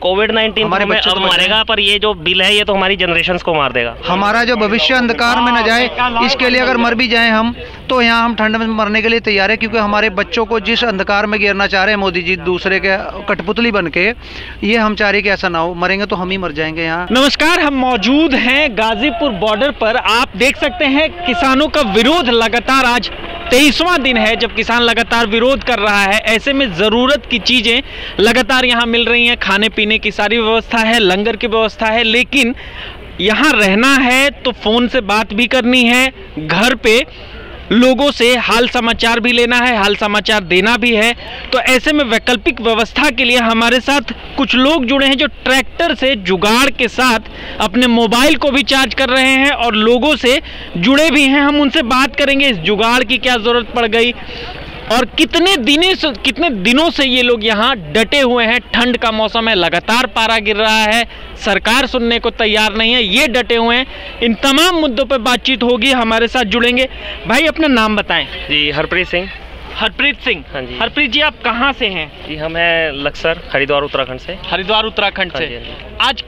कोविड-19 हमें अब मारेगा, पर ये जो बिल है ये तो हमारी जनरेशंस को मार देगा। हमारा जो भविष्य अंधकार में न जाए, इसके लिए अगर मर भी जाएं हम, तो यहाँ हम ठंड में मरने के लिए तैयार है, क्योंकि हमारे बच्चों को जिस अंधकार में गिरना चाह रहे हैं मोदी जी दूसरे के कठपुतली बन के, ये हम चाह रहे कि ऐसा ना हो। मरेंगे तो हम ही मर जाएंगे यहाँ। नमस्कार, हम मौजूद हैं गाजीपुर बॉर्डर पर। आप देख सकते हैं किसानों का विरोध लगातार, आज 23वां दिन है जब किसान लगातार विरोध कर रहा है। ऐसे में ज़रूरत की चीज़ें लगातार यहाँ मिल रही हैं, खाने पीने की सारी व्यवस्था है, लंगर की व्यवस्था है, लेकिन यहाँ रहना है तो फ़ोन से बात भी करनी है, घर पे लोगों से हाल समाचार भी लेना है, हाल समाचार देना भी है। तो ऐसे में वैकल्पिक व्यवस्था के लिए हमारे साथ कुछ लोग जुड़े हैं जो ट्रैक्टर से जुगाड़ के साथ अपने मोबाइल को भी चार्ज कर रहे हैं और लोगों से जुड़े भी हैं। हम उनसे बात करेंगे इस जुगाड़ की क्या ज़रूरत पड़ गई और कितने दिनों से ये लोग यहाँ डटे हुए हैं। ठंड का मौसम है, लगातार पारा गिर रहा है, सरकार सुनने को तैयार नहीं है, ये डटे हुए हैं। इन तमाम मुद्दों पर बातचीत होगी, हमारे साथ जुड़ेंगे। भाई अपना नाम बताएं। जी हरप्रीत सिंह। हरप्रीत सिंह। हाँ जी। हरप्रीत जी, आप कहाँ से हैं? जी हम हैं लक्सर, हरिद्वार उत्तराखंड से। हरिद्वार उत्तराखंड से। आज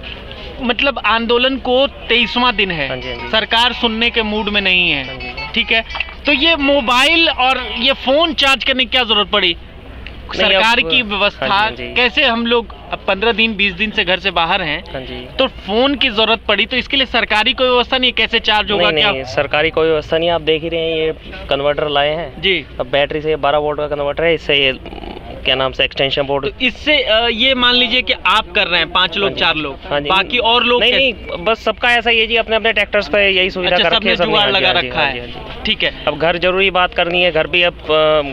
मतलब आंदोलन को 23वां दिन है, सरकार सुनने के मूड में नहीं है, ठीक है, तो ये मोबाइल और ये फोन चार्ज करने की क्या जरूरत पड़ी? सरकार की व्यवस्था कैसे, हम लोग अब 15 दिन 20 दिन से घर से बाहर हैं, तो फोन की जरूरत पड़ी, तो इसके लिए सरकारी कोई व्यवस्था नहीं, कैसे चार्ज होगा? नहीं, सरकारी कोई व्यवस्था नहीं। आप देख ही रहे हैं ये कन्वर्टर लाए हैं जी। अब बैटरी से 12 वोल्ट का कन्वर्टर है, इससे ये क्या नाम से एक्सटेंशन बोर्ड, तो इससे ये मान लीजिए कि आप कर रहे हैं 5 लोग 4 लोग, बाकी और लोग नहीं, बस सबका ऐसा ही है जी, अपने अपने ट्रैक्टर्स पे यही सुविधा कर रखी है, जुगाड़ लगा रखा है, ठीक है। अब घर जरूरी बात करनी है, घर भी अब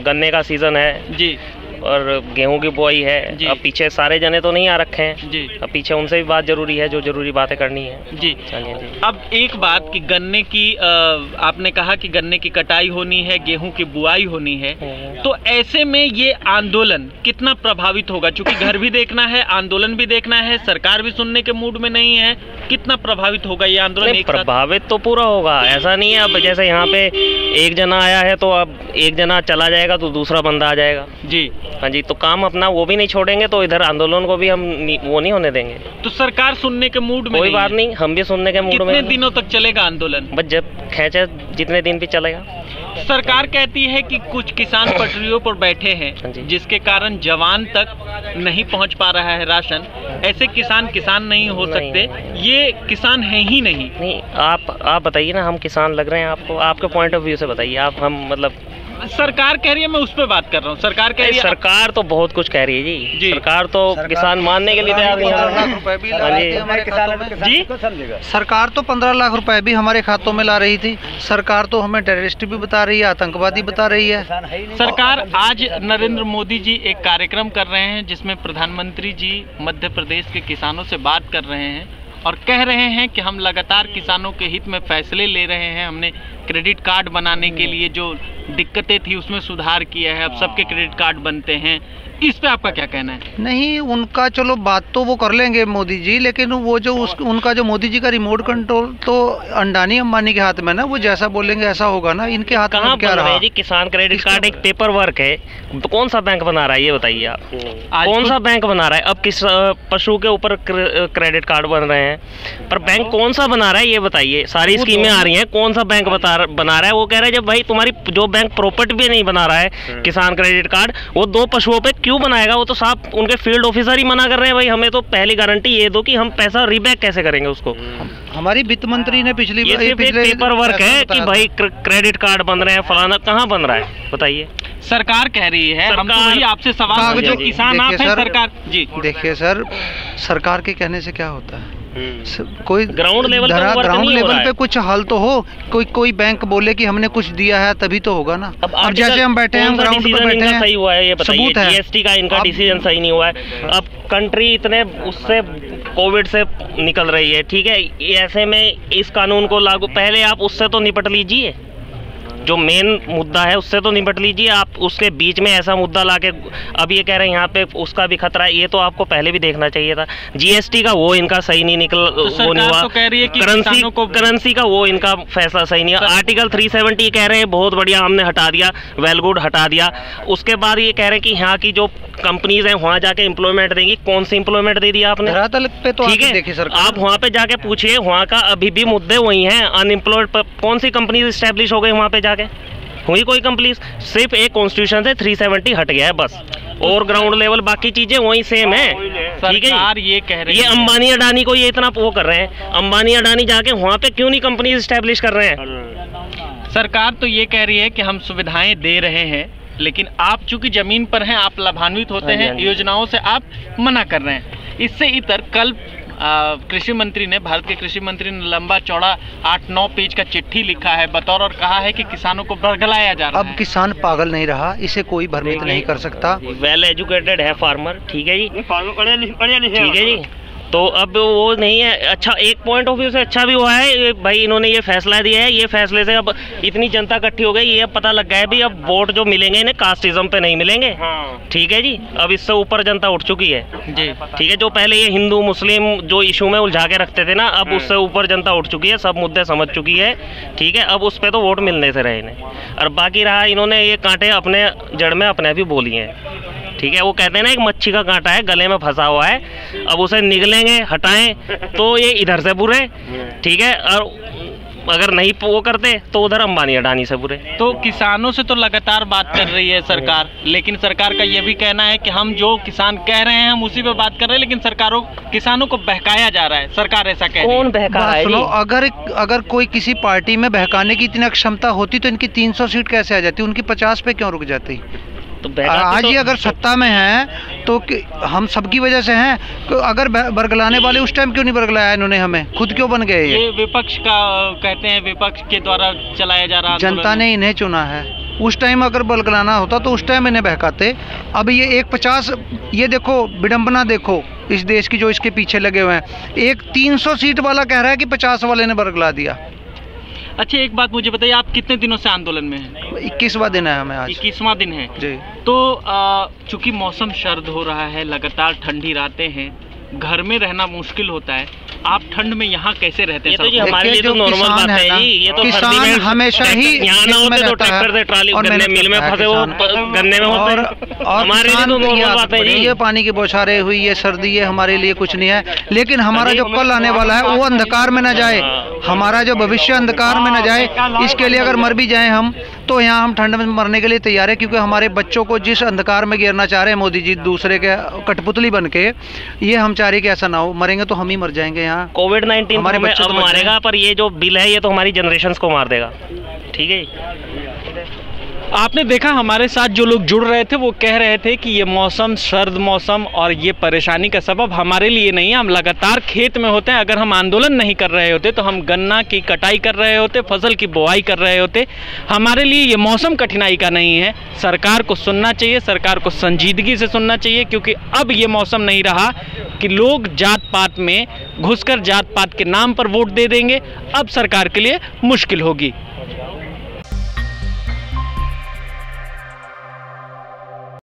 गन्ने का सीजन है जी और गेहूं की बुआई है। अब पीछे सारे जने तो नहीं आ रखे हैं जी, अब पीछे उनसे भी बात जरूरी है, जो जरूरी बातें करनी है जी। अब एक बात कि गन्ने की आपने कहा कि गन्ने की कटाई होनी है, गेहूं की बुआई होनी है, तो ऐसे में ये आंदोलन कितना प्रभावित होगा? क्योंकि घर भी देखना है, आंदोलन भी देखना है, सरकार भी सुनने के मूड में नहीं है, कितना प्रभावित होगा ये आंदोलन? प्रभावित तो पूरा होगा, ऐसा नहीं है। अब जैसे यहाँ पे एक जना आया है तो अब एक जना चला जाएगा तो दूसरा बंदा आ जाएगा जी। हाँ जी, तो काम अपना वो भी नहीं छोड़ेंगे, तो इधर आंदोलन को भी हम वो नहीं होने देंगे। तो सरकार सुनने के मूड में कोई बात नहीं, हम भी सुनने के मूड में। कितने दिनों तक चलेगा आंदोलन? बस जब खींचे जितने दिन भी चलेगा। सरकार कहती है कि कुछ किसान पटरियों पर बैठे हैं जिसके कारण जवान तक नहीं पहुंच पा रहा है राशन। ऐसे किसान नहीं हो सकते, ये किसान है ही नहीं। आप बताइए ना, हम किसान लग रहे हैं आपको? आपके पॉइंट ऑफ व्यू से बताइए आप। हम मतलब सरकार कह रही है, मैं उस पर बात कर रहा हूँ। सरकार कह रही है, सरकार तो बहुत कुछ कह रही है जी। सरकार तो किसान मानने के लिए तैयार नहीं है जी। सरकार तो 15 लाख रुपए भी हमारे खातों में ला रही थी। सरकार तो हमें टेररिस्ट भी बता रही है, आतंकवादी बता रही है। सरकार आज नरेंद्र मोदी जी एक कार्यक्रम कर रहे हैं जिसमें प्रधानमंत्री जी मध्य प्रदेश के किसानों से बात कर रहे हैं और कह रहे हैं कि हम लगातार किसानों के हित में फैसले ले रहे हैं। हमने क्रेडिट कार्ड बनाने के लिए जो दिक्कतें थी उसमें सुधार किया है, अब सबके क्रेडिट कार्ड बनते हैं। इस पे आपका क्या कहना है? नहीं, उनका चलो बात तो वो कर लेंगे मोदी जी, लेकिन वो जो उनका जो मोदी जी का रिमोट कंट्रोल तो अंडानी अंबानी के हाथ में ना, वो जैसा बोलेंगे ऐसा होगा ना। इनके हाथ में क्या रहा जी? किसान क्रेडिट कार्ड एक पेपर वर्क है, तो कौन सा बैंक बना रहा है ये बताइए आप? कौन सा बैंक बना रहा है? अब किस पशु के ऊपर क्रेडिट कार्ड बन रहे हैं, पर बैंक कौन सा बना रहा है ये बताइए? सारी स्कीमें आ रही हैं, कौन सा बैंक बना रहा है? वो कह रहा है जब भाई तुम्हारी जो बैंक प्रॉपर्टी भी नहीं बना रहा है किसान क्रेडिट कार्ड, वो 2 पशुओं पे क्यों बनाएगा? वो तो साफ उनके फील्ड ऑफिसर ही मना कर रहे हैं, भाई हमें तो पहली गारंटी ये दो कि हम पैसा रिबैक कैसे करेंगे उसको। हमारी वित्त मंत्री ने पिछले पेपर वर्क है कि भाई क्रेडिट कार्ड बन रहे हैं, फलाना कहाँ बन रहा है बताइए? सरकार कह रही है, हम तो वही आपसे सवाल, जो किसान आप हैं सरकार जी। देखिए सर, सरकार के कहने से क्या होता है? कोई ग्राउंड लेवल पे कुछ हल तो हो। कोई बैंक बोले कि हमने कुछ दिया है तभी तो होगा ना। अब जैसे हम बैठे हैं ग्राउंड पे बैठे हैं, सही हुआ है ये बताइए? जीएसटी का इनका डिसीजन सही नहीं हुआ है। अब कंट्री इतने उससे कोविड से निकल रही है, ठीक है, ऐसे में इस कानून को लागू, पहले आप उससे तो निपट लीजिए। जो मेन मुद्दा है उससे तो निपट लीजिए। आप उसके बीच में ऐसा मुद्दा लाके अब ये कह रहे हैं यहाँ पे उसका भी खतरा है, ये तो आपको पहले भी देखना चाहिए था। जीएसटी का वो इनका सही नहीं निकल, वो नहीं हुआ। तो कह रही है कि करेंसी का वो इनका फैसला सही नहीं है। आर्टिकल 370 कह रहे हैं बहुत बढ़िया हमने हटा दिया, वेल गुड हटा दिया। उसके बाद ये कह रहे हैं कि यहाँ की जो कंपनीज हैं वहाँ जाके एम्प्लॉयमेंट देंगी। कौन सी एम्प्लॉयमेंट दे दिया आपने? धरातल पे तो ठीक है, देखिए सरकार, आप वहाँ पे जाके पूछिए, वहाँ का अभी भी मुद्दे वही हैं। अनएम्प्लॉयड कौन सी कंपनीज एस्टेब्लिश हो गई वहाँ पे जाके? हुई कोई कंपनी? सिर्फ एक कॉन्स्टिट्यूशन से 370 हट गया है बस, और ग्राउंड लेवल बाकी चीजें वही सेम है। ठीक है, ये कह रहे हैं, ये अंबानी अडानी को ये इतना वो कर रहे हैं, अंबानी अडानी जाके वहाँ पे क्यों नहीं कंपनी एस्टेब्लिश कर रहे हैं? सरकार तो ये कह रही है कि हम सुविधाएं दे रहे हैं, लेकिन आप चूंकि जमीन पर हैं, आप लाभान्वित होते हैं योजनाओं से, आप मना कर रहे हैं। इससे इतर कल कृषि मंत्री ने, भारत के कृषि मंत्री ने लंबा चौड़ा 8-9 पेज का चिट्ठी लिखा है बतौर, और कहा है कि किसानों को बरगलाया जा रहा है। अब किसान पागल नहीं रहा, इसे कोई भ्रमित नहीं कर सकता। वेल एजुकेटेड है फार्मर, ठीक है जी, ठीक है जी। तो अब वो नहीं है। अच्छा, एक पॉइंट ऑफ व्यू से अच्छा भी हुआ है भाई, इन्होंने ये फैसला दिया है। ये फैसले से अब इतनी जनता इकट्ठी हो गई, ये अब पता लग गया है भी अब वोट जो मिलेंगे इन्हें कास्टिज्म पे नहीं मिलेंगे। ठीक है जी, अब इससे ऊपर जनता उठ चुकी है जी। ठीक है, जो पहले ये हिंदू मुस्लिम जो इशू में उलझा के रखते थे ना, अब उससे ऊपर जनता उठ चुकी है, सब मुद्दे समझ चुकी है। ठीक है, अब उस पर तो वोट मिलने से रहे इन्हें। और बाकी रहा, इन्होंने ये कांटे अपने जड़ में अपने भी बोली हैं। ठीक है, वो कहते हैं ना एक मच्छी का कांटा है गले में फंसा हुआ है, अब उसे निगलेंगे, हटाएं तो ये इधर से बुरे। ठीक है, और अगर नहीं वो करते तो उधर अंबानी अडानी से बुरे। तो किसानों से तो लगातार बात कर रही है सरकार, लेकिन सरकार का ये भी कहना है कि हम जो किसान कह रहे हैं हम उसी पे बात कर रहे हैं, लेकिन किसानों को बहकाया जा रहा है। सरकार ऐसा कह रही है। कौन बहका रहा है? सुनो, अगर कोई किसी पार्टी में बहकाने की इतनी क्षमता होती तो इनकी 300 सीट कैसे आ जाती, उनकी 50 पे क्यों रुक जाती? तो आज ये अगर सत्ता में हैं तो हम सबकी वजह से हैं। तो अगर बरगलाने वाले उस टाइम क्यों नहीं बरगलाया इन्होंने हमें? खुद क्यों बन गए? ये विपक्ष का कहते हैं, विपक्ष के द्वारा चलाया जा रहा, जनता ने इन्हें चुना है। उस टाइम अगर बरगलाना होता तो उस टाइम इन्हें बहकाते। अब ये 150, ये देखो विडंबना देखो इस देश की जो इसके पीछे लगे हुए हैं। एक 300 सीट वाला कह रहा है कि 50 वाले ने बरगला दिया। अच्छा, एक बात मुझे बताइए, आप कितने दिनों से आंदोलन में हैं? 21वां दिन है हमें आज। 21वां दिन है जी। तो चूंकि मौसम सर्द हो रहा है, लगातार ठंडी रातें हैं, घर में रहना मुश्किल होता है, आप ठंड में यहाँ कैसे रहते हैं? ये तो जी हमारे लिए तो नॉर्मल बात है जी। ये तो किसान हमेशा ही यहाँ ना होते तो ट्रैक्टर से ट्राली गन्ने मिल में फंसे, वो गन्ने में होते हैं। हमारे लिए तो नॉर्मल बात है जी। ये पानी की बौछारें हुई, ये सर्दी, ये हमारे लिए कुछ नहीं है। लेकिन हमारा जो कल आने वाला है वो अंधकार में न जाए, हमारा जो भविष्य अंधकार में न जाए, इसके लिए अगर मर भी जाए हम तो यहाँ हम ठंड में मरने के लिए तैयार है। क्योंकि हमारे बच्चों को जिस अंधकार में गिरना चाह रहे हैं मोदी जी दूसरे के कठपुतली बन के, ये हम चाह रहे कि ऐसा ना हो। मरेंगे तो हम ही मर जाएंगे यहाँ। कोविड-19 हमारे बच्चे अब मारेगा, पर ये जो बिल है ये तो हमारी जनरेशंस को मार देगा। ठीक है, आपने देखा हमारे साथ जो लोग जुड़ रहे थे वो कह रहे थे कि ये मौसम, सर्द मौसम और ये परेशानी का सबब हमारे लिए नहीं है। हम लगातार खेत में होते हैं, अगर हम आंदोलन नहीं कर रहे होते तो हम गन्ना की कटाई कर रहे होते, फसल की बुआई कर रहे होते। हमारे लिए ये मौसम कठिनाई का नहीं है। सरकार को सुनना चाहिए, सरकार को संजीदगी से सुनना चाहिए, क्योंकि अब ये मौसम नहीं रहा कि लोग जात पात में घुसकर जात पात के नाम पर वोट दे देंगे। अब सरकार के लिए मुश्किल होगी।